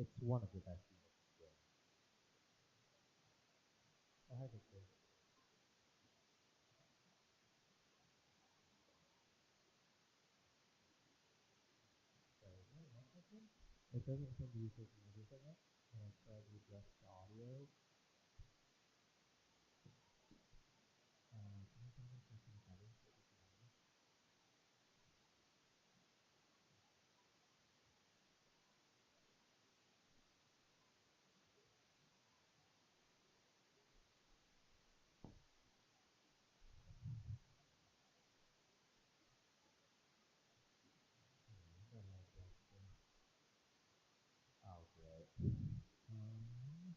It's one of the best units in the game. Oh, hi, Victor. So, no, one second. It doesn't seem to be taking everything up. When I try to adjust the audio, can you tell me if there's any settings that you can use? What am I adjusting? Oh, great. Um,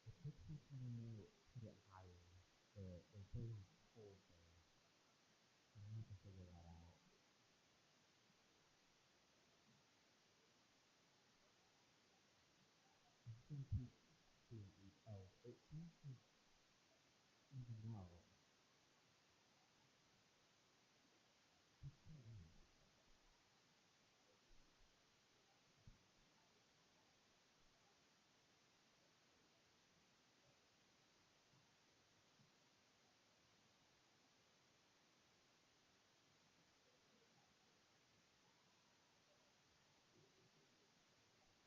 it looks like when I put it higher, it goes cold there. I need to figure that out. I'm just gonna keep doing it. Oh, it seems to even out. What's going on?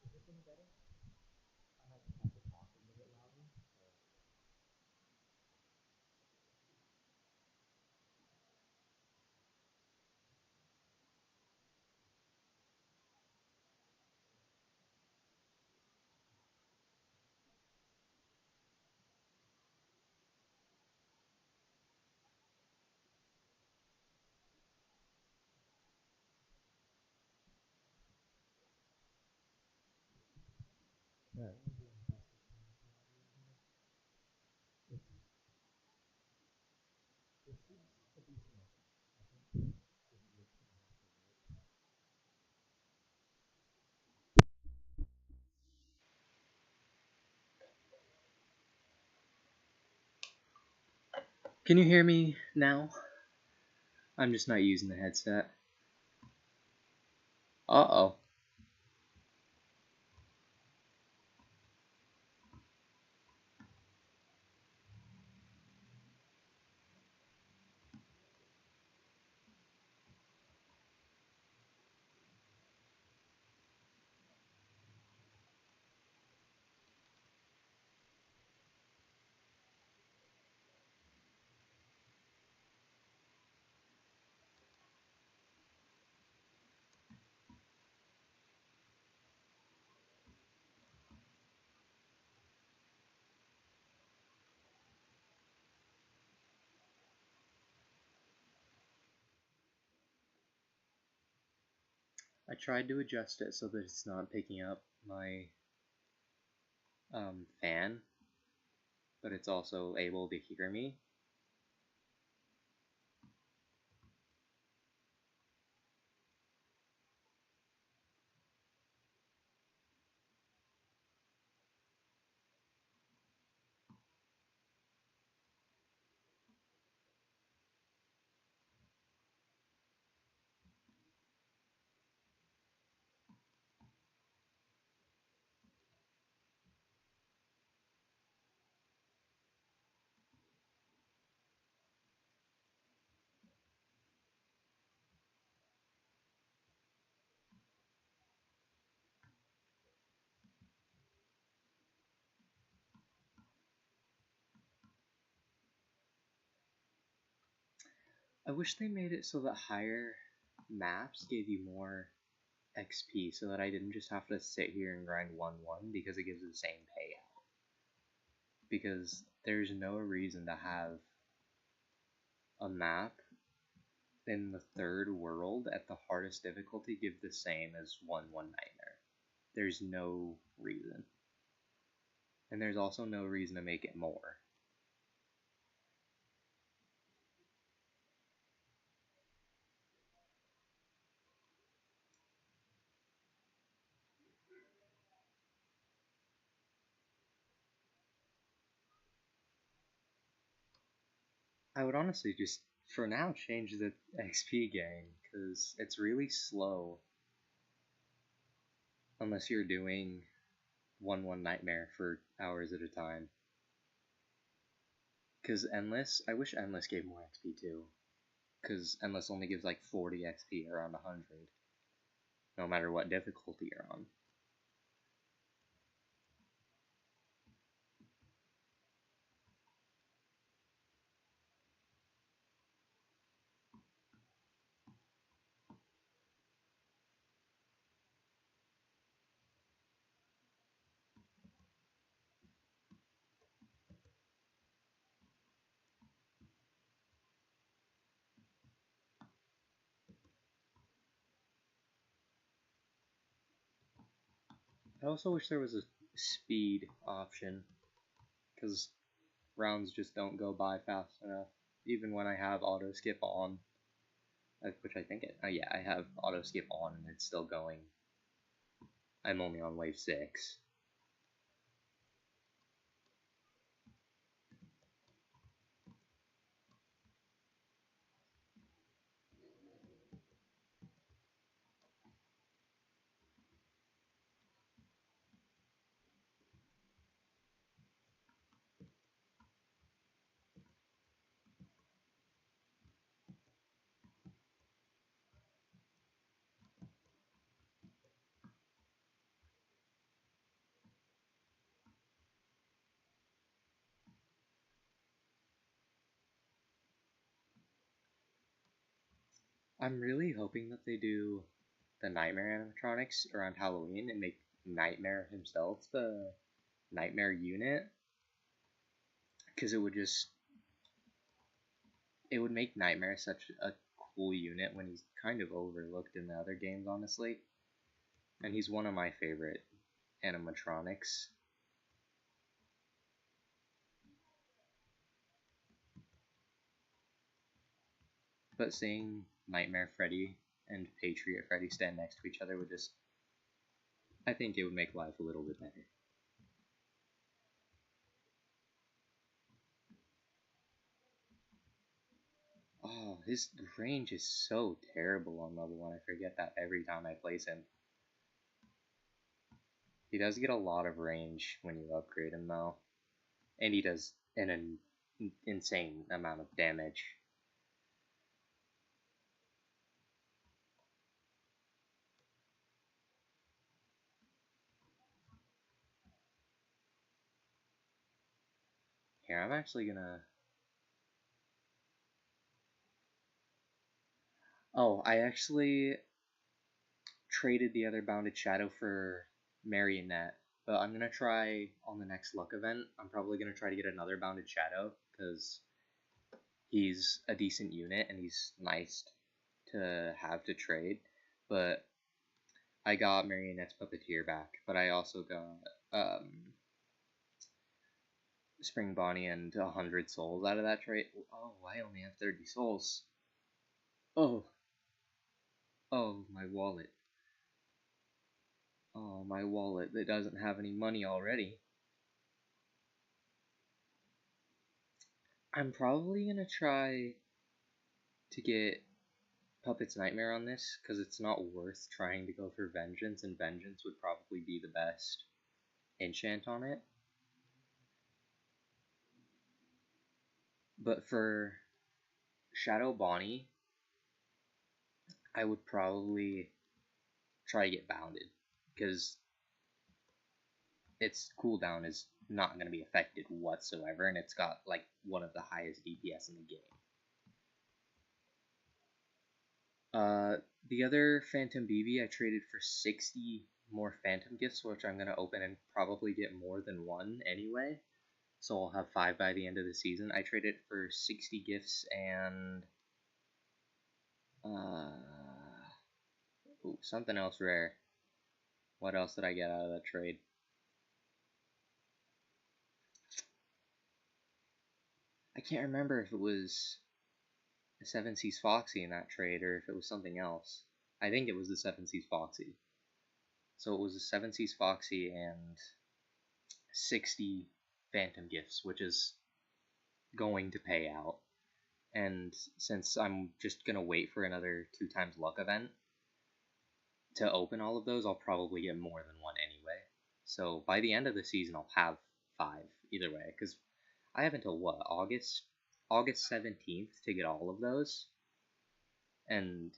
Is this any better? I might just have to talk a little bit louder. So. Yeah, I'm doing the best I can with the audio here. It's, it seems to be smoking. I think it's gonna have to work. Can you hear me now? I'm just not using the headset. Uh-oh. I tried to adjust it so that it's not picking up my fan, but it's also able to hear me. I wish they made it so that higher maps gave you more XP so that I didn't just have to sit here and grind 1-1 because it gives the same payout. Because there's no reason to have a map in the third world at the hardest difficulty give the same as 1-1 Nightmare. There's no reason. And there's also no reason to make it more. I would honestly just, for now, change the XP gain, because it's really slow unless you're doing 1-1 Nightmare for hours at a time. Because Endless, I wish Endless gave more XP too. Because Endless only gives like 40 XP around 100, no matter what difficulty you're on. I also wish there was a speed option, because rounds just don't go by fast enough. Even when I have auto skip on, which I think yeah, I have auto skip on and it's still going. I'm only on wave 6. I'm really hoping that they do the Nightmare animatronics around Halloween and make Nightmare himself the Nightmare unit, because it would make Nightmare such a cool unit when he's kind of overlooked in the other games, honestly. And he's one of my favorite animatronics. But seeing Nightmare Freddy and Patriot Freddy stand next to each other would just, I think it would make life a little bit better. Oh, his range is so terrible on level 1. I forget that every time I place him. He does get a lot of range when you upgrade him, though. And he does an insane amount of damage. Here, I'm actually gonna... Oh, I actually traded the other Bounded Shadow for Marionette. But I'm gonna try on the next luck event. I'm probably gonna try to get another Bounded Shadow, because he's a decent unit and he's nice to have to trade. But I got Marionette's Puppeteer back, but I also got Spring Bonnie and 100 souls out of that trade. Oh, I only have 30 souls. Oh. Oh, my wallet. Oh, my wallet that doesn't have any money already. I'm probably gonna try to get Puppet's Nightmare on this, because it's not worth trying to go for Vengeance, and Vengeance would probably be the best enchant on it. But for Shadow Bonnie, I would probably try to get Bounded, because its cooldown is not going to be affected whatsoever, and it's got like one of the highest DPS in the game. The other Phantom BB I traded for 60 more Phantom Gifts, which I'm going to open and probably get more than one anyway. So I'll have 5 by the end of the season. I traded for 60 gifts and something else rare. What else did I get out of that trade? I can't remember if it was the 7 Seas Foxy in that trade or if it was something else. I think it was the 7 Seas Foxy. So it was the 7 Seas Foxy and 60 Phantom Gifts, which is going to pay out. And since I'm just gonna wait for another 2x luck event to open all of those, I'll probably get more than one anyway. So by the end of the season, I'll have 5 either way, because I have until what, August 17th to get all of those, and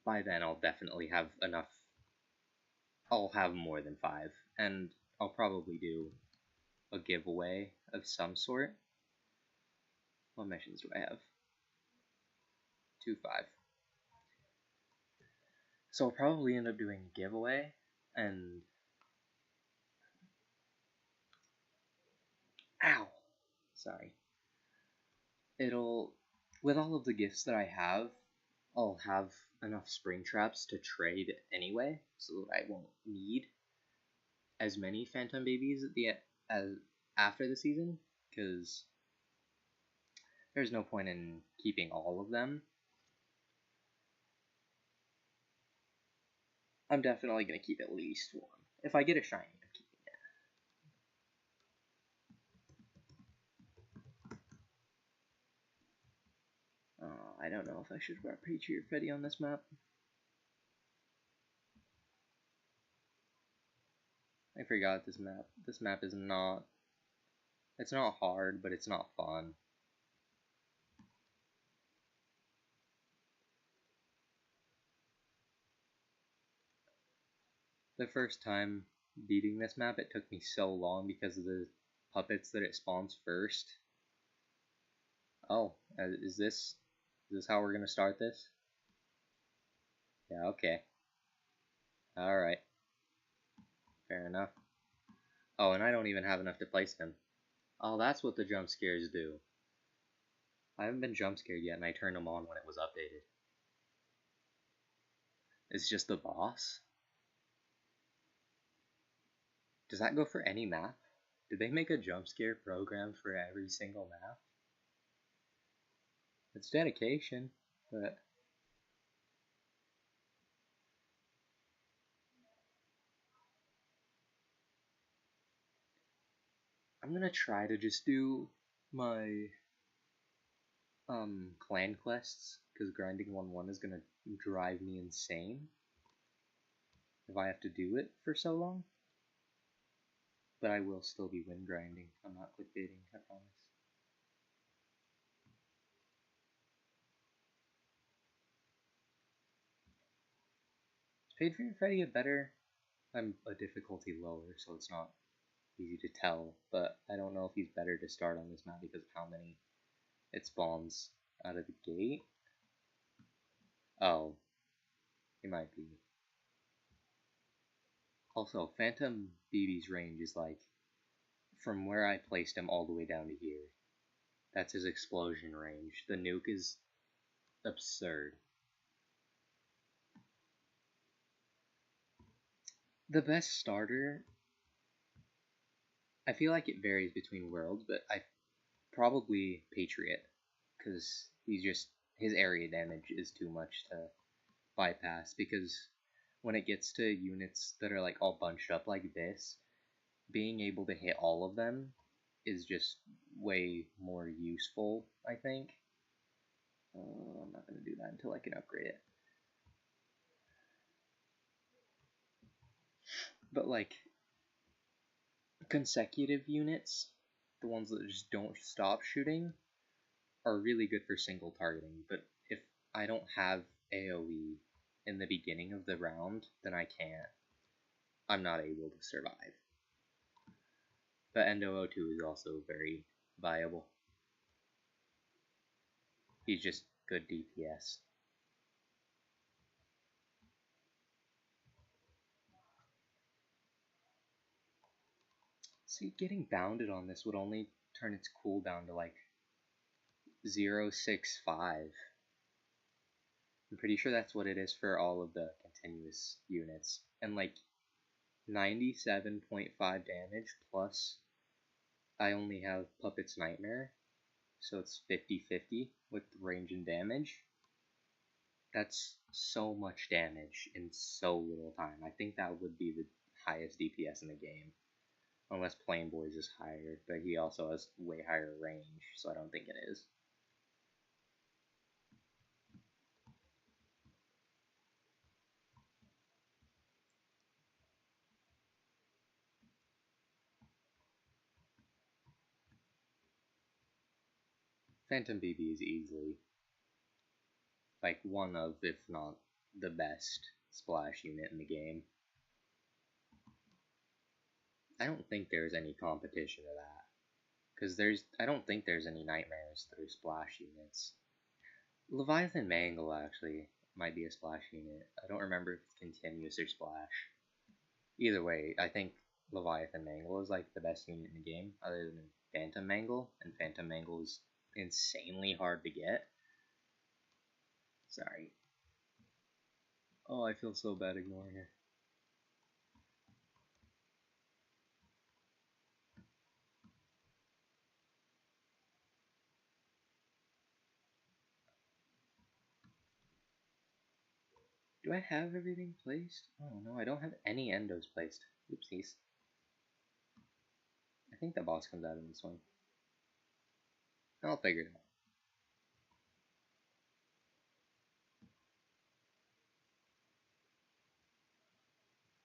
by then I'll definitely have enough. I'll have more than 5, and I'll probably do a giveaway of some sort. What missions do I have? 2, 5. So I'll probably end up doing a giveaway, and ow, sorry. It'll, with all of the gifts that I have, I'll have enough spring traps to trade anyway, so that I won't need as many phantom babies as after the season, because there's no point in keeping all of them. I'm definitely gonna keep at least one. If I get a shiny, I'm keeping it. I don't know if I should grab Patriot Freddy on this map. I forgot this map. This map is not. It's not hard, but it's not fun. The first time beating this map, it took me so long because of the puppets that it spawns first. Oh, is this how we're gonna start this? Yeah, okay. Alright. Fair enough. Oh, and I don't even have enough to place him. Oh, that's what the jump scares do. I haven't been jump scared yet, and I turned them on when it was updated. It's just the boss? Does that go for any map? Did they make a jump scare program for every single map? It's dedication, but I'm gonna try to just do my clan quests, because grinding 1-1 is gonna drive me insane if I have to do it for so long. But I will still be win grinding. I'm not clickbaiting, I promise. Is Patriot Freddy I'm a difficulty lower, so it's not easy to tell, but I don't know if he's better to start on this map because of how many it spawns out of the gate. Oh, he might be. Also, Phantom BB's range is like from where I placed him all the way down to here. That's his explosion range. The nuke is absurd. The best starter, I feel like it varies between worlds, but I probably Patriot, because his area damage is too much to bypass, because when it gets to units that are like all bunched up like this, being able to hit all of them is just way more useful, I think. I'm not going to do that until I can upgrade it. But like consecutive units, the ones that just don't stop shooting, are really good for single targeting. But if I don't have AoE in the beginning of the round, then I'm not able to survive. But Endo 02 is also very viable. He's just good DPS. See, getting bounded on this would only turn its cooldown to like 0.65. I'm pretty sure that's what it is for all of the continuous units. And like 97.5 damage plus I only have Puppet's Nightmare, so it's 50-50 with range and damage. That's so much damage in so little time. I think that would be the highest DPS in the game. Unless Plain Boys is higher, but he also has way higher range, so I don't think it is. Phantom BB is easily like one of, if not the best splash unit in the game. I don't think there's any competition to that. Because I don't think there's any nightmares that are splash units. Leviathan Mangle actually might be a splash unit. I don't remember if it's continuous or splash. Either way, I think Leviathan Mangle is like the best unit in the game, other than Phantom Mangle, and Phantom Mangle is insanely hard to get. Sorry. Oh, I feel so bad ignoring her. Do I have everything placed? Oh no, I don't have any endos placed. Oopsies. I think the boss comes out in this one. I'll figure it out.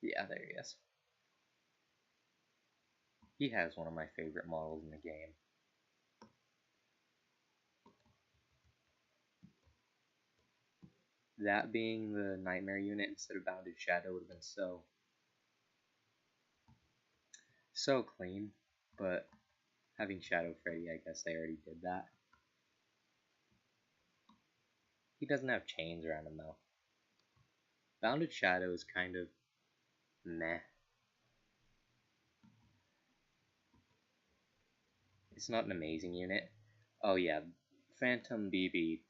Yeah, there he is. He has one of my favorite models in the game. That being the Nightmare unit instead of Bounded Shadow would have been so clean, but having Shadow Freddy, I guess they already did that. He doesn't have chains around him though. Bounded Shadow is kind of meh. It's not an amazing unit. Oh yeah, Phantom BB,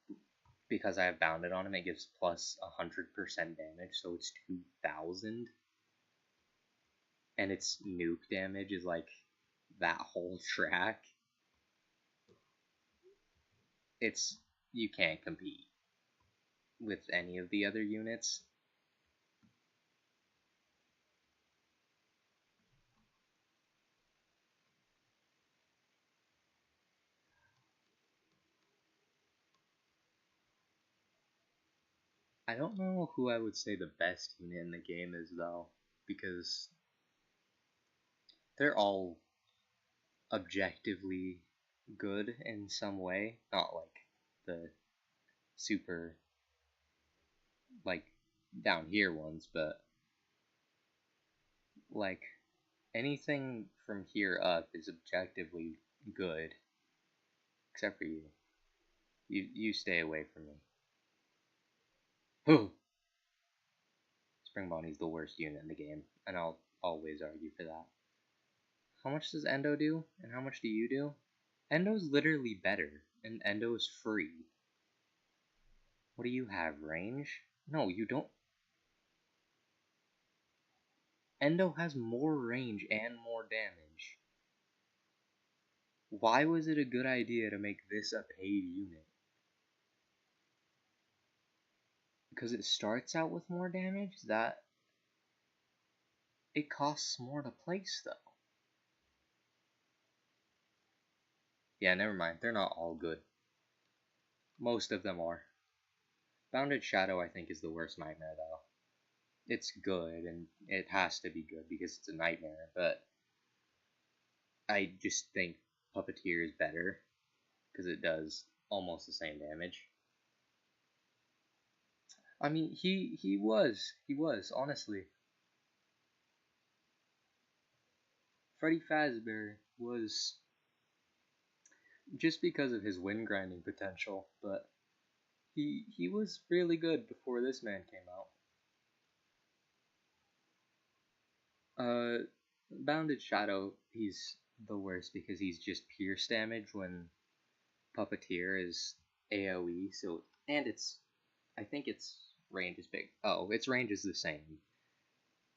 because I have Bounded on him, it gives plus 100% damage, so it's 2000. And its nuke damage is like that whole track. You can't compete with any of the other units. I don't know who I would say the best unit in the game is though, because they're all objectively good in some way, not like the super like down here ones, but like anything from here up is objectively good, except for you. You stay away from me. Spring Bonnie's the worst unit in the game, and I'll always argue for that. How much does Endo do, and how much do you do? Endo's literally better, and Endo's free. What do you have, range? No, you don't. Endo has more range and more damage. Why was it a good idea to make this a paid unit? Because it starts out with more damage? It costs more to place, though. Yeah, never mind. They're not all good. Most of them are. Bounded Shadow, I think, is the worst nightmare, though. It's good, and it has to be good because it's a nightmare, but I just think Puppeteer is better because it does almost the same damage. I mean, he was, honestly. Freddy Fazbear was just because of his wind grinding potential, but he was really good before this man came out. Bounded Shadow, he's the worst because he's just pierce damage when Puppeteer is AoE, so, and I think its range is big. Oh, its range is the same.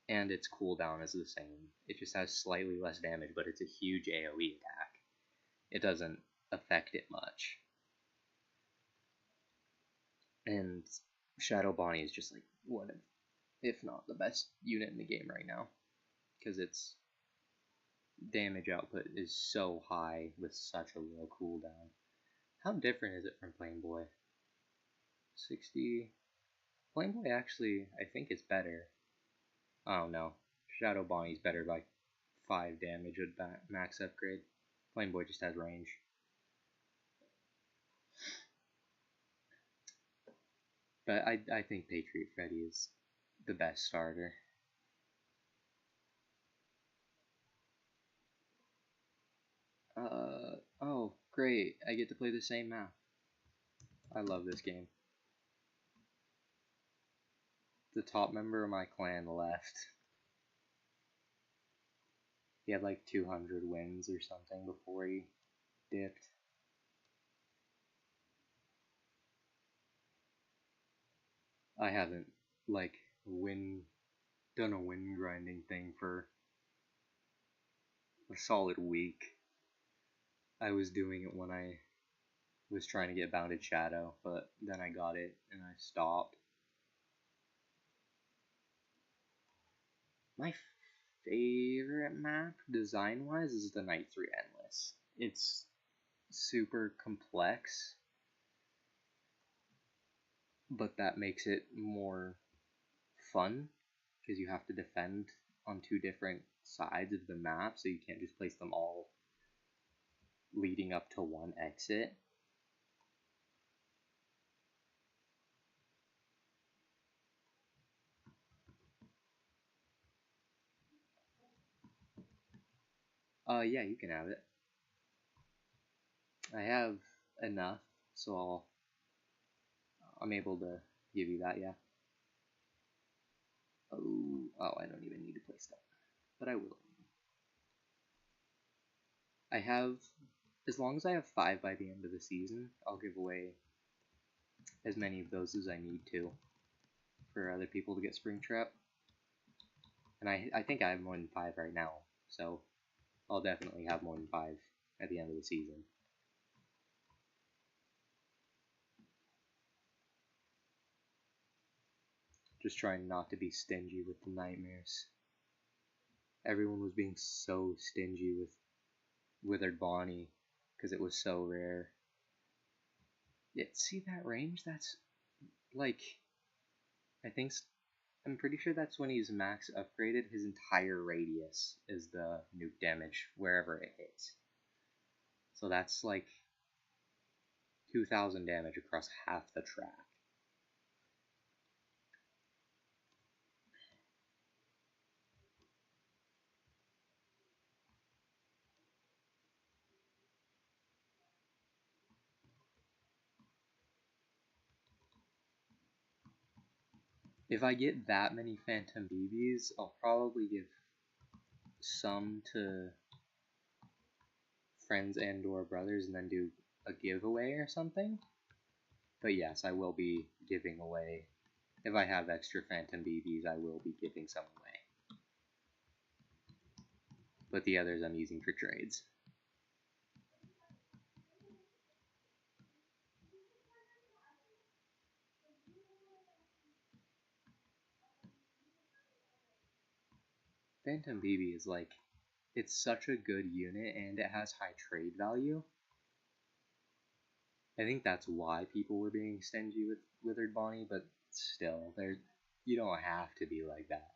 And its cooldown is the same. It just has slightly less damage, but it's a huge AoE attack. It doesn't affect it much. And Shadow Bonnie is just like one of, if not the best unit in the game right now. Because its damage output is so high with such a low cooldown. How different is it from Plain Boy? 60. Plain Boy actually, I think, is better. Oh no. Shadow Bonnie's better by 5 damage with max upgrade. Plain Boy just has range. But I think Patriot Freddy is the best starter. Oh, great. I get to play the same map. I love this game. The top member of my clan left. He had like 200 wins or something before he dipped. I haven't like done a win grinding thing for a solid week. I was doing it when I was trying to get Bounded Shadow, but then I got it and I stopped. My favorite map design wise is the Nights TD Endless. It's super complex, but that makes it more fun because you have to defend on two different sides of the map, so you can't just place them all leading up to one exit. Yeah, you can have it. I have enough, so I'm able to give you that, yeah. Oh, I don't even need to place that, but I will. I have, as long as I have 5 by the end of the season, I'll give away as many of those as I need to for other people to get Springtrap. And I think I have more than 5 right now, so I'll definitely have more than 5 at the end of the season. Just trying not to be stingy with the nightmares. Everyone was being so stingy with Withered Bonnie because it was so rare. Yeah, see that range? That's like, I'm pretty sure that's when he's max upgraded. His entire radius is the nuke damage wherever it hits. So that's like 2,000 damage across half the track. If I get that many Phantom BBs, I'll probably give some to friends and or brothers and then do a giveaway or something. But yes, I will be giving away. If I have extra Phantom BBs, I will be giving some away. But the others I'm using for trades. Phantom BB is like, it's such a good unit and it has high trade value. I think that's why people were being stingy with Withered Bonnie, but still, you don't have to be like that.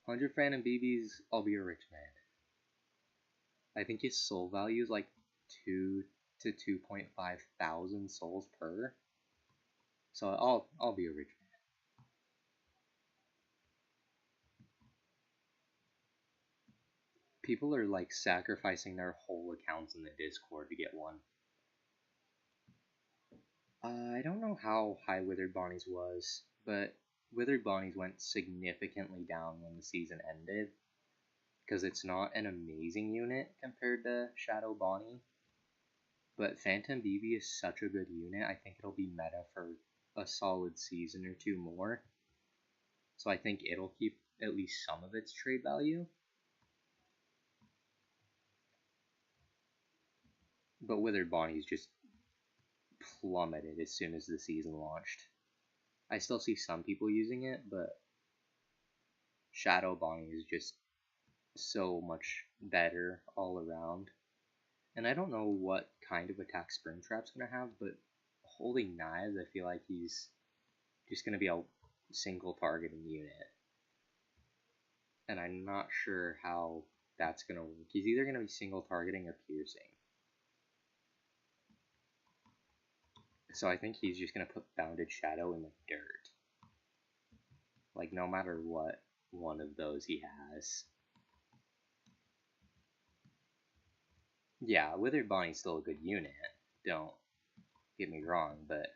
100 Phantom BBs, I'll be a rich man. I think his soul value is like 2 to 2.5 thousand souls per. So I'll be a rich man. People are like sacrificing their whole accounts in the Discord to get one. I don't know how high Withered Bonnie's was, but Withered Bonnie's went significantly down when the season ended, because it's not an amazing unit compared to Shadow Bonnie. But Phantom BB is such a good unit, I think it'll be meta for a solid season or two more. So I think it'll keep at least some of its trade value. But Withered Bonnie's just plummeted as soon as the season launched. I still see some people using it, but Shadow Bonnie is just so much better all around. And I don't know what kind of attack Springtrap's gonna have, but holding knives, I feel like he's just gonna be a single targeting unit. And I'm not sure how that's gonna work. He's either gonna be single targeting or piercing. So I think he's just gonna put Bounded Shadow in the dirt. Like, no matter what one of those he has. Yeah, Withered Bonnie's still a good unit. Don't get me wrong, but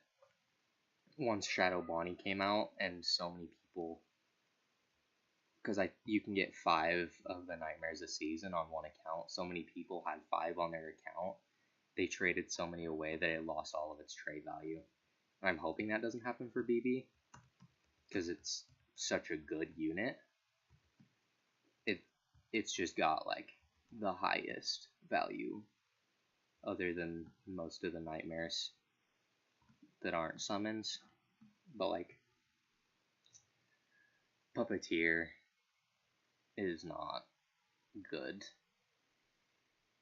once Shadow Bonnie came out and so many people, because you can get 5 of the Nightmares a season on one account, so many people had 5 on their account, they traded so many away that it lost all of its trade value. And I'm hoping that doesn't happen for BB, because it's such a good unit. It's just got like the highest value other than most of the Nightmares that aren't summons. But like Puppeteer is not good.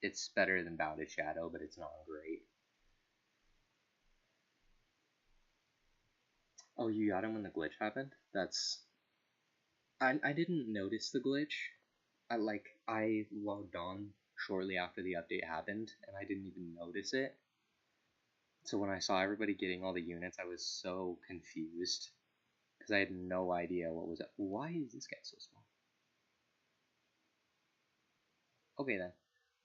It's better than Bounded Shadow, but it's not great. Oh, you got him when the glitch happened? I didn't notice the glitch. I logged on shortly after the update happened, and I didn't even notice it. So when I saw everybody getting all the units, I was so confused because I had no idea what was. Why is this guy so small? Okay then.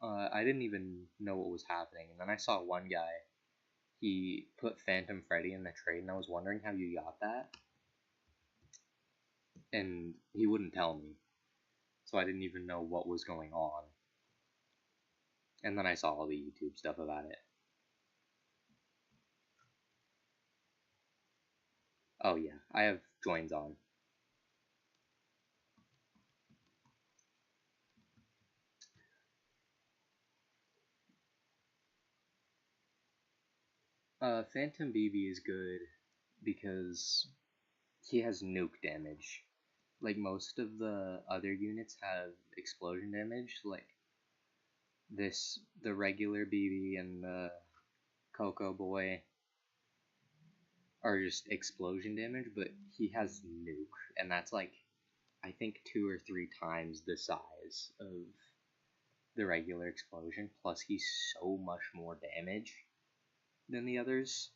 I didn't even know what was happening, and then I saw one guy. He put Phantom Freddy in the trade, and I was wondering how you got that, and he wouldn't tell me, so I didn't even know what was going on. And then I saw all the YouTube stuff about it. Oh yeah, I have joins on. Phantom BB is good because he has nuke damage. Like most of the other units have explosion damage, like the regular BB and the Coco Boy are just explosion damage, but he has nuke, and that's like, I think 2 or 3 times the size of the regular explosion, plus he's so much more damage than the others.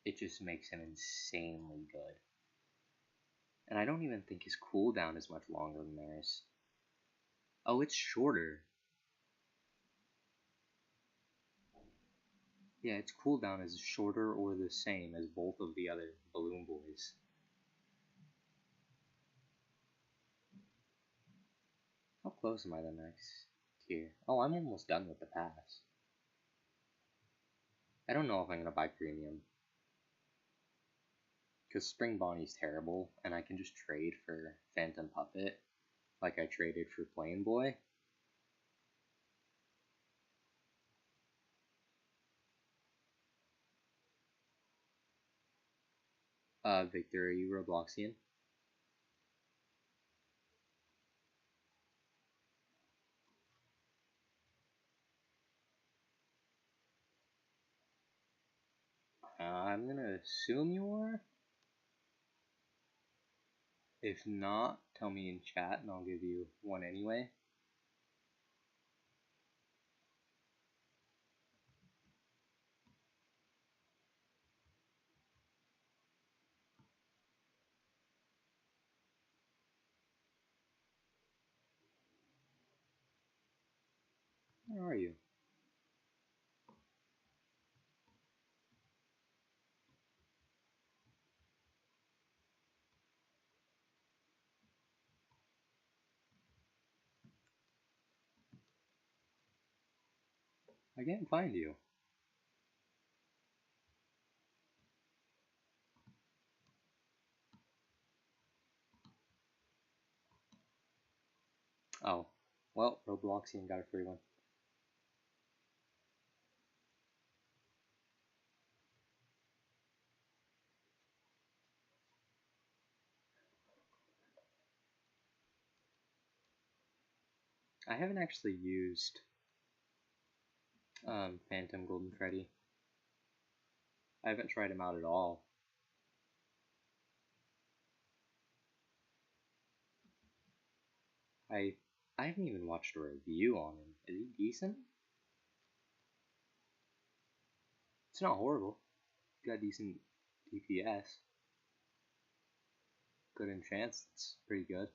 It just makes him insanely good. And I don't even think his cooldown is much longer than theirs. Oh, it's shorter. Yeah, its cooldown is shorter or the same as both of the other Balloon Boys. How close am I to the next tier? Oh, I'm almost done with the pass. I don't know if I'm going to buy Premium. Because Spring Bonnie's terrible, and I can just trade for Phantom Puppet, like I traded for Plain Boy. Victor, are you Robloxian? I'm gonna assume you are. If not, tell me in chat and I'll give you one anyway. Where are you? I can't find you. Oh, well, Robloxian got a free one. I haven't actually used Phantom Golden Freddy. I haven't tried him out at all. I haven't even watched a review on him. Is he decent? It's not horrible. got decent DPS. Good enchants, it's pretty good.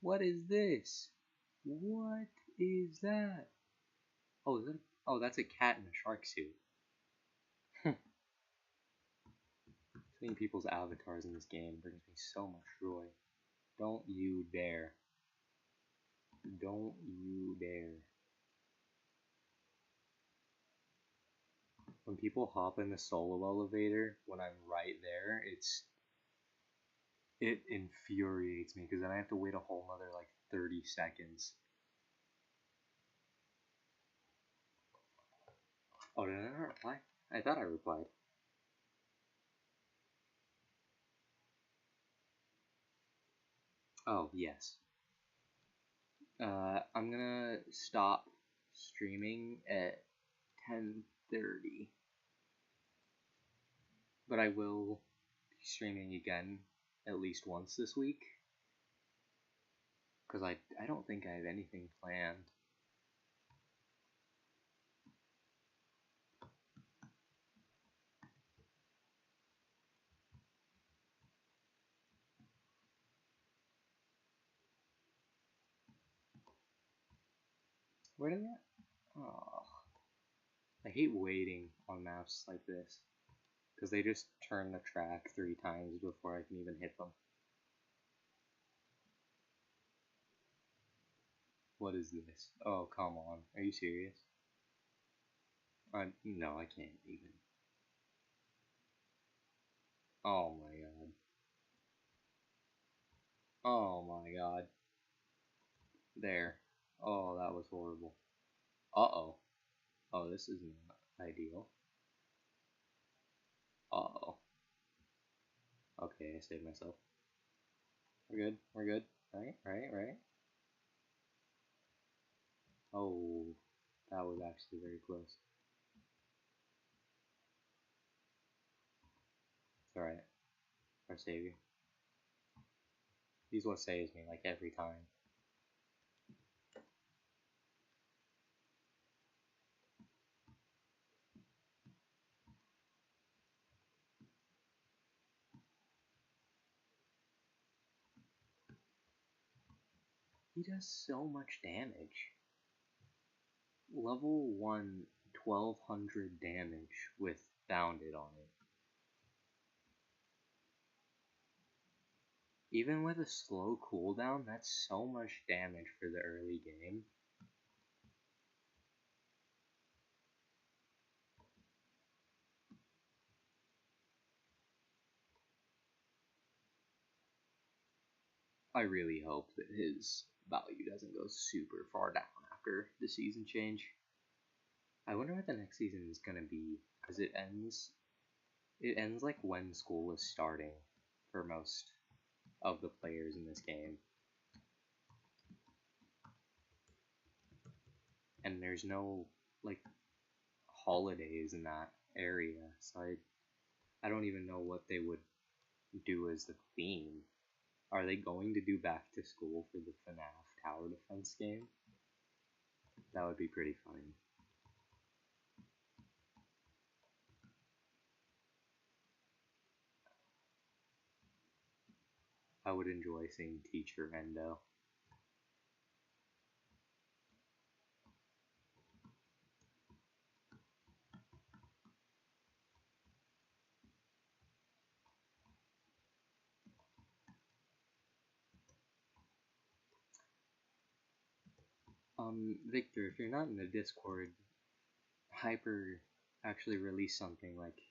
What is this? What is that? Oh, is that? Oh, that's a cat in a shark suit. Seeing people's avatars in this game brings me so much joy. Don't you dare. Don't you dare. When people hop in the solo elevator when I'm right there, it infuriates me because then I have to wait a whole nother like 30 seconds. Oh, did I not reply? I thought I replied. Oh, yes. I'm gonna stop streaming at 10:30, but I will be streaming again at least once this week because I don't think I have anything planned. Where did that? Oh, I hate waiting on maps like this because they just turn the track 3 times before I can even hit them. What is this? Oh, come on. Are you serious? No, I can't even. Oh my god. Oh my god. There. Oh, that was horrible. Uh-oh. Oh, this is not ideal. Uh-oh. Okay, I saved myself. We're good. We're good. Right. Oh, that was actually very close. It's alright. Our savior. He's what saves me, like, every time. He does so much damage. Level 1, 1200 damage with Bounded on it. Even with a slow cooldown, that's so much damage for the early game. I really hope that his value doesn't go super far down after the season change. I wonder what the next season is gonna be, because it ends like when school is starting for most of the players in this game. And there's no like holidays in that area, so I don't even know what they would do as the theme. Are they going to do back to school for the FNAF Tower Defense game? That would be pretty funny. I would enjoy seeing Teacher Endo. Victor, if you're not in the Discord, Hyper actually released something like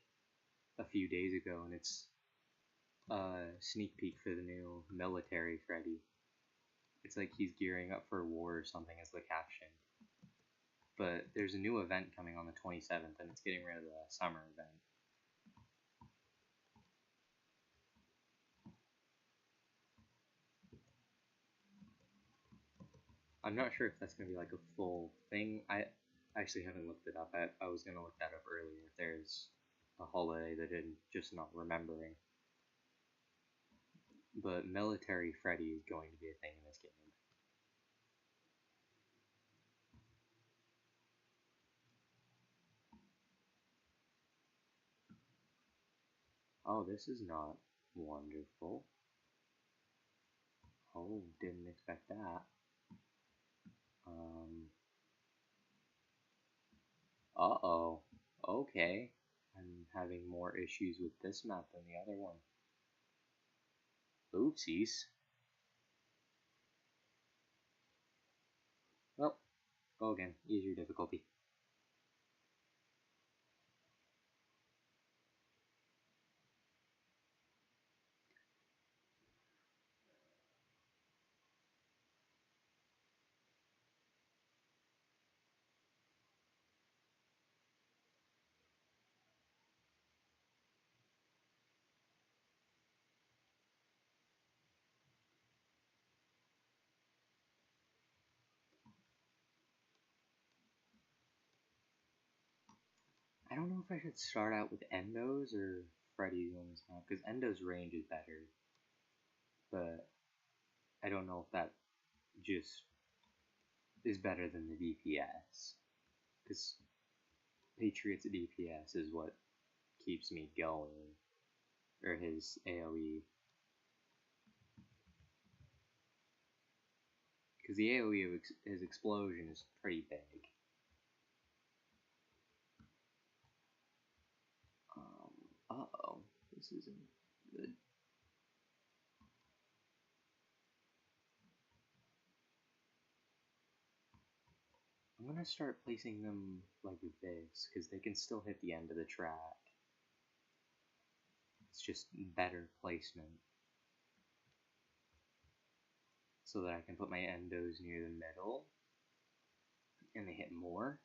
a few days ago, and it's a sneak peek for the new military Freddy. It's like he's gearing up for war or something as the caption. But there's a new event coming on the 27th, and it's getting rid of the summer event. I'm not sure if that's going to be like a full thing. I actually haven't looked it up. I was going to look that up earlier if there's a holiday that I'm just not remembering. but military Freddy is going to be a thing in this game. Oh, this is not wonderful. Oh, didn't expect that. Uh-oh. Okay. I'm having more issues with this map than the other one. Oopsies. Well, go again. Easier difficulty. I don't know if I should start out with Endo's or Freddy's on this map, because Endo's range is better. But I don't know if that just is better than the DPS. Because Patriot's DPS is what keeps me going. Or his AoE. Because the AoE of his explosion is pretty big. Uh-oh. This isn't good. I'm gonna start placing them like this, because they can still hit the end of the track. It's just better placement. So that I can put my endos near the middle, and they hit more.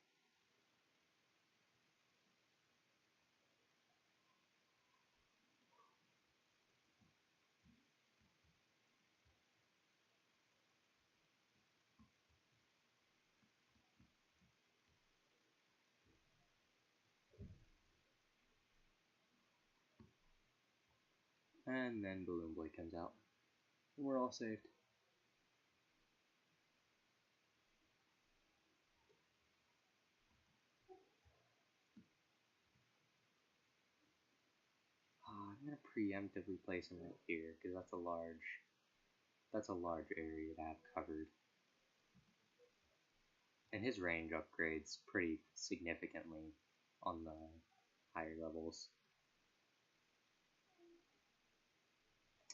And then Balloon Boy comes out. And we're all saved. I'm gonna preemptively place him right here, because that's a large area to have covered. And his range upgrades pretty significantly on the higher levels.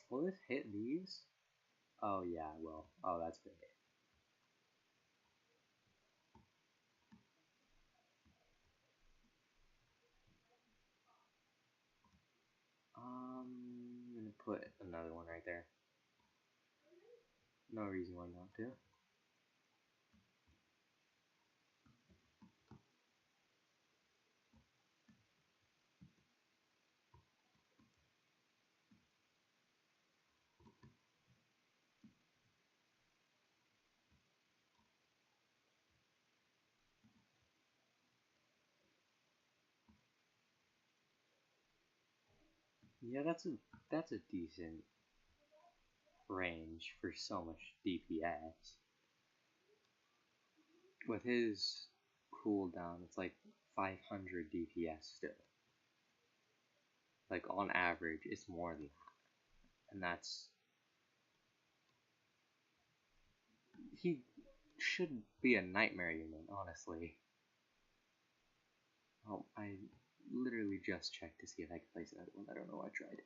Will this hit these? Oh yeah, it will. Oh, that's good. I'm gonna put another one right there. No reason why not to. Yeah, that's a decent range for so much DPS. With his cooldown, it's like 500 DPS still. Like on average, it's more than that, and that's he should be a nightmare unit, honestly. Oh, I literally just checked to see if I could place another one. I don't know why I tried.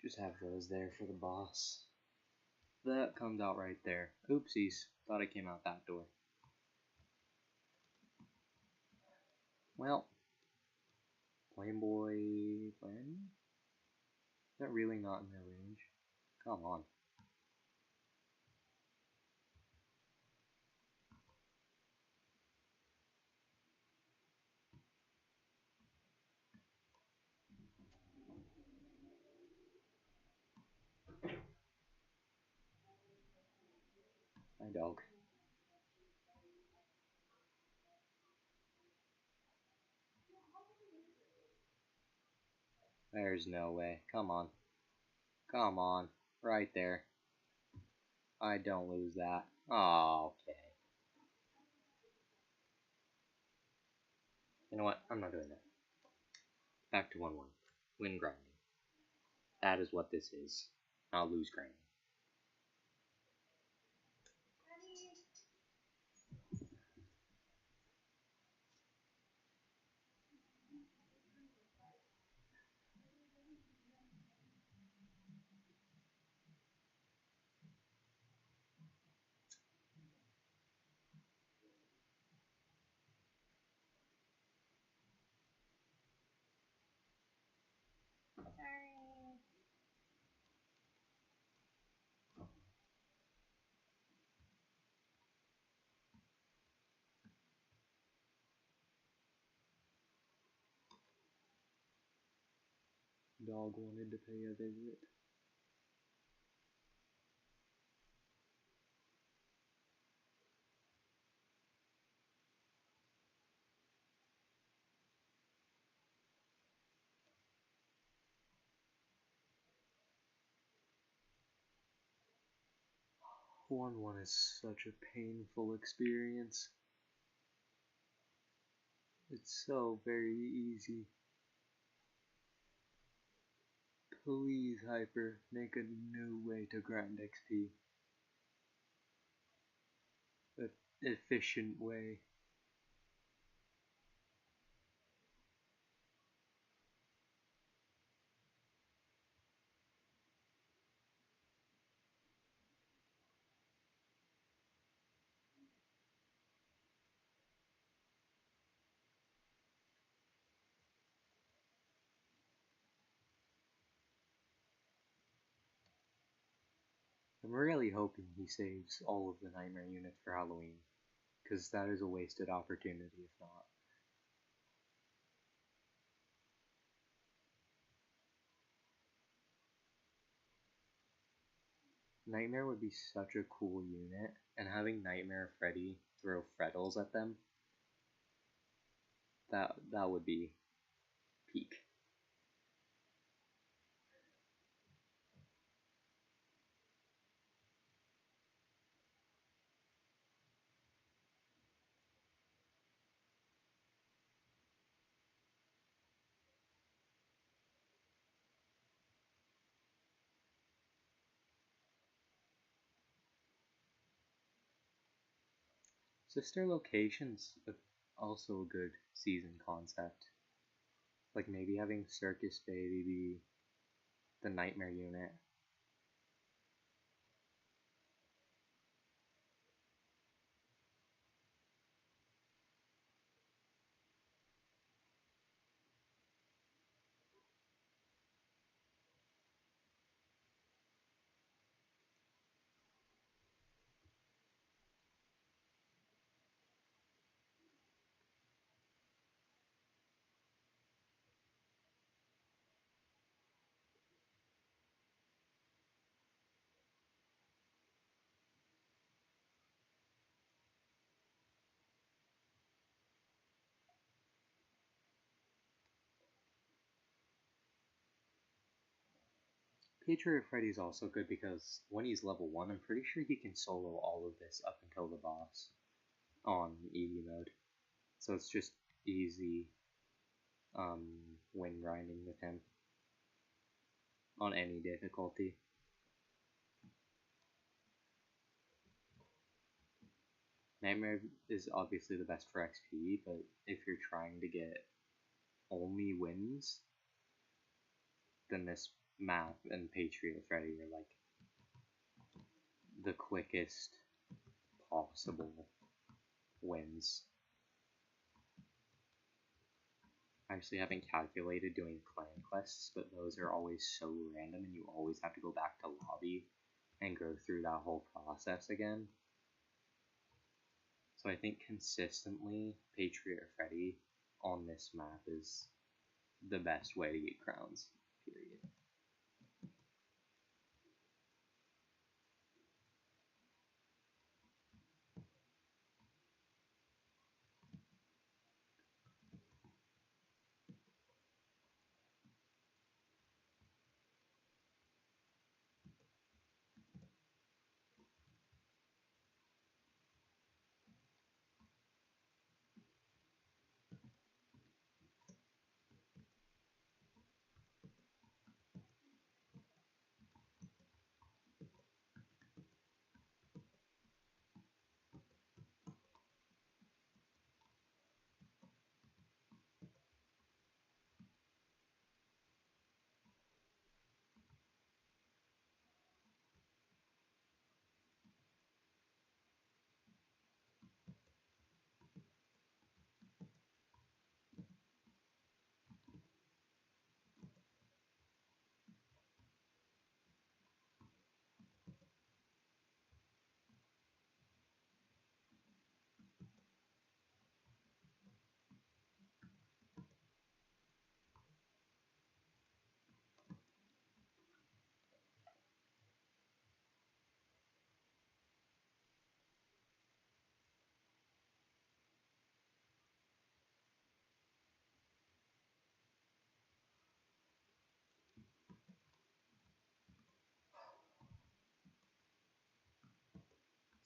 Just have those there for the boss. That comes out right there. Oopsies. Thought it came out that door. Well, Flame Boy, Flame? Is that really not in their range? Come on. My dog. There's no way. Come on. Come on. Right there. I don't lose that. Oh, okay. You know what? I'm not doing that. Back to 1-1. Win grinding. That is what this is. Not lose grinding. Dog wanted to pay a visit. One is such a painful experience. It's so very easy. Please, Hyper, make a new way to grind XP. An efficient way. I'm really hoping he saves all of the Nightmare units for Halloween, because that is a wasted opportunity if not. Nightmare would be such a cool unit, and having Nightmare Freddy throw Freddles at them, that would be peak. Sister locations also a good season concept. Like maybe having Circus Baby be the Nightmare unit. Patriot Freddy's also good because when he's level 1, I'm pretty sure he can solo all of this up until the boss on easy mode. So it's just easy win grinding with him on any difficulty. Nightmare is obviously the best for XP, but if you're trying to get only wins, then this map and Patriot Freddy are like the quickest possible wins. I actually haven't calculated doing clan quests, but those are always so random and you always have to go back to lobby and go through that whole process again. So I think consistently Patriot Freddy on this map is the best way to get crowns, period.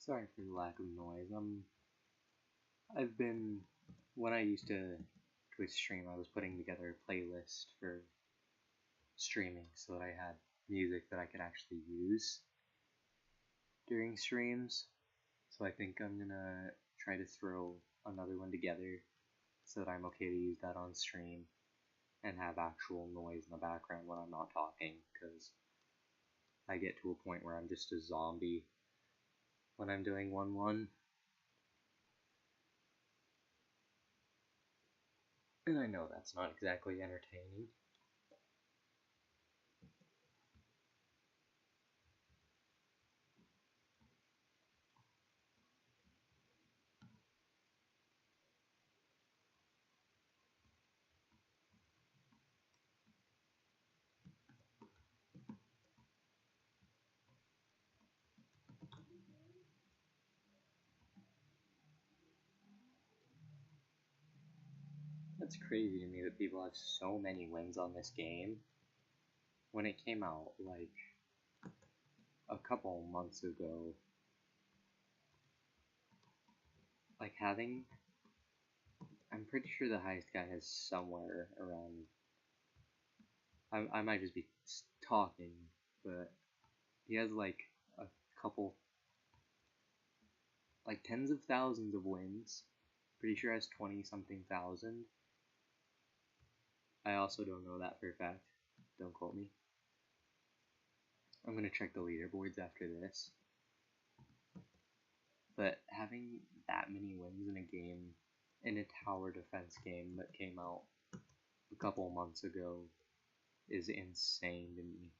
Sorry for the lack of noise. I've been when I used to Twitch stream, I was putting together a playlist for streaming so that I had music that I could actually use during streams. So I think I'm gonna try to throw another one together so that I'm okay to use that on stream and have actual noise in the background when I'm not talking, because I get to a point where I'm just a zombie when I'm doing 1-1. And I know that's not exactly entertaining. That's crazy to me that people have so many wins on this game. When it came out, like, a couple months ago, like, I'm pretty sure the highest guy has somewhere around, I might just be talking, but he has, like, a couple, like, tens of thousands of wins. Pretty sure has 20-something thousand. I also don't know that for a fact. Don't quote me. I'm gonna check the leaderboards after this. But having that many wins in a game, in a tower defense game that came out a couple months ago, is insane to me.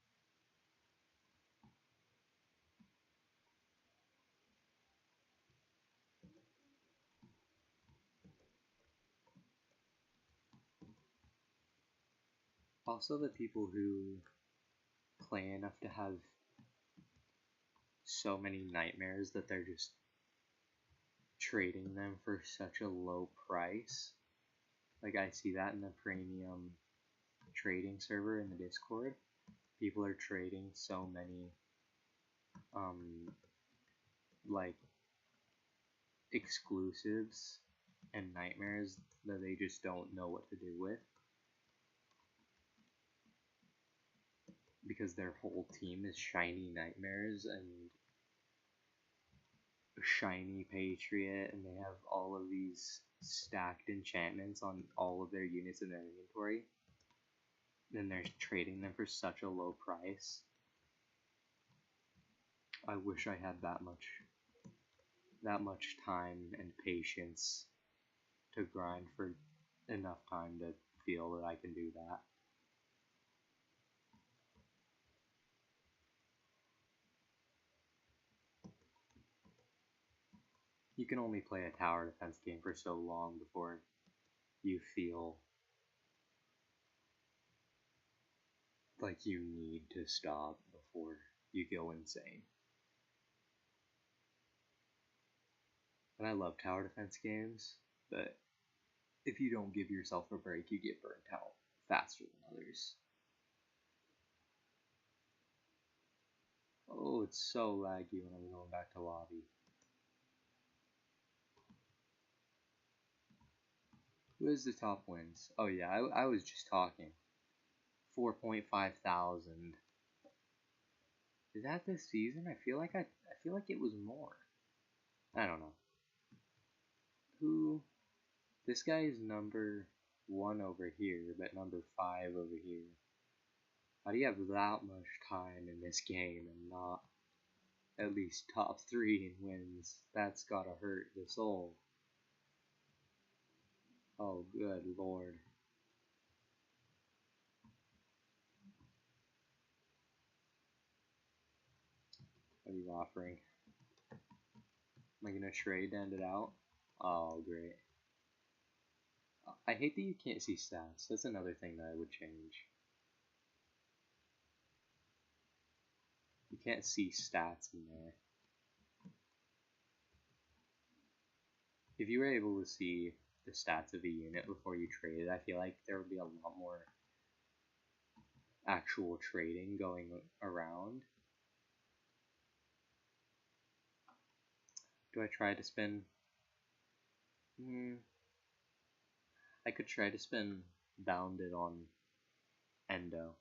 Also, the people who play enough to have so many nightmares that they're just trading them for such a low price. Like, I see that in the premium trading server in the Discord. People are trading so many, like, exclusives and nightmares that they just don't know what to do with, because their whole team is shiny nightmares and shiny patriot, and they have all of these stacked enchantments on all of their units in their inventory, and they're trading them for such a low price. I wish I had that much time and patience to grind for enough time to feel that I can do that. You can only play a tower defense game for so long before you feel like you need to stop before you go insane. And I love tower defense games, but if you don't give yourself a break, you get burnt out faster than others. Oh, it's so laggy when I'm going back to lobby. Who is the top wins? Oh yeah, I was just talking. 4.5 thousand. Is that this season? I feel like it was more. I don't know. Who? This guy is number 1 over here, but number 5 over here. How do you have that much time in this game and not at least top 3 in wins? That's gotta hurt the soul. Oh, good lord. What are you offering? Am I gonna trade to end it out? Oh, great. I hate that you can't see stats. That's another thing that I would change. You can't see stats in there. If you were able to see the stats of a unit before you traded, I feel like there would be a lot more actual trading going around. Do I try to spin? I could try to spin Bounded on Endo.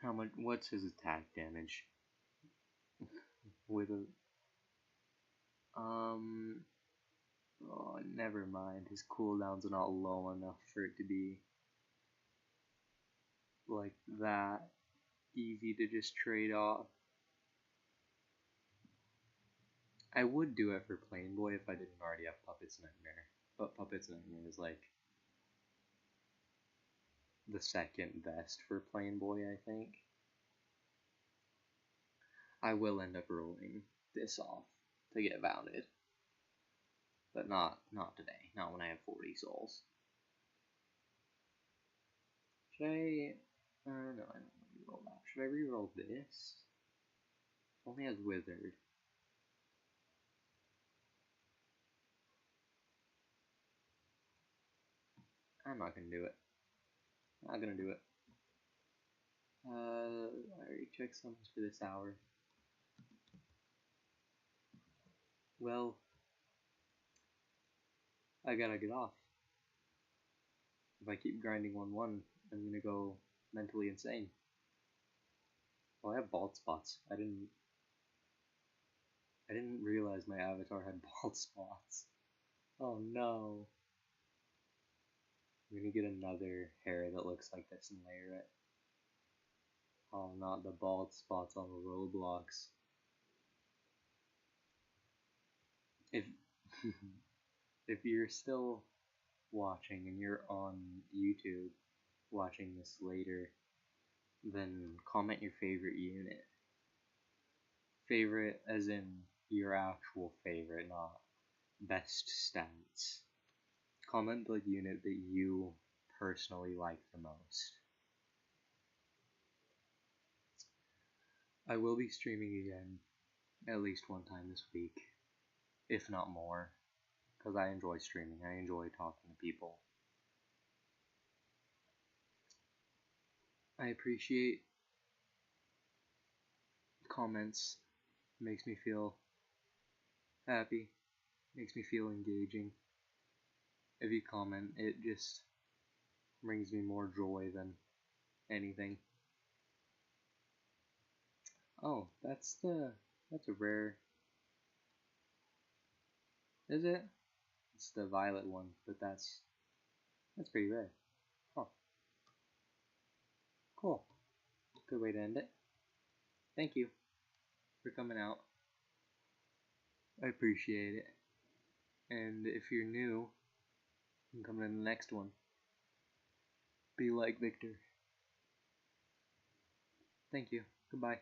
How much? What's his attack damage? With a oh, never mind. His cooldown's not low enough for it to be like that easy to just trade off. I would do it for Plain Boy if I didn't already have Puppet's Nightmare, but Puppet's Nightmare is like the second best for Plain Boy, I think. I will end up rolling this off to get Bounded, but not today. Not when I have 40 souls. Should I? No, I don't want to reroll that. Should I reroll this? Only has Wizard. I'm not gonna do it. Not gonna do it. I already checked summons for this hour. Well, I gotta get off. If I keep grinding 1-1, I'm gonna go mentally insane. Oh, I have bald spots. I didn't realize my avatar had bald spots. Oh no. I'm gonna get another hair that looks like this and layer it. Oh, not the bald spots on the Roblox. If if you're still watching and you're on YouTube watching this later, then comment your favorite unit. Favorite as in your actual favorite, not best stats. Comment the unit that you personally like the most. I will be streaming again at least one time this week, if not more, because I enjoy streaming. I enjoy talking to people. I appreciate comments. Makes me feel happy. Makes me feel engaging. If you comment, it just brings me more joy than anything. Oh, that's a rare. Is it? It's the violet one, but that's pretty rare. Huh. Cool. Good way to end it. Thank you for coming out. I appreciate it. And if you're new, you can come to the next one. Be like Victor. Thank you. Goodbye.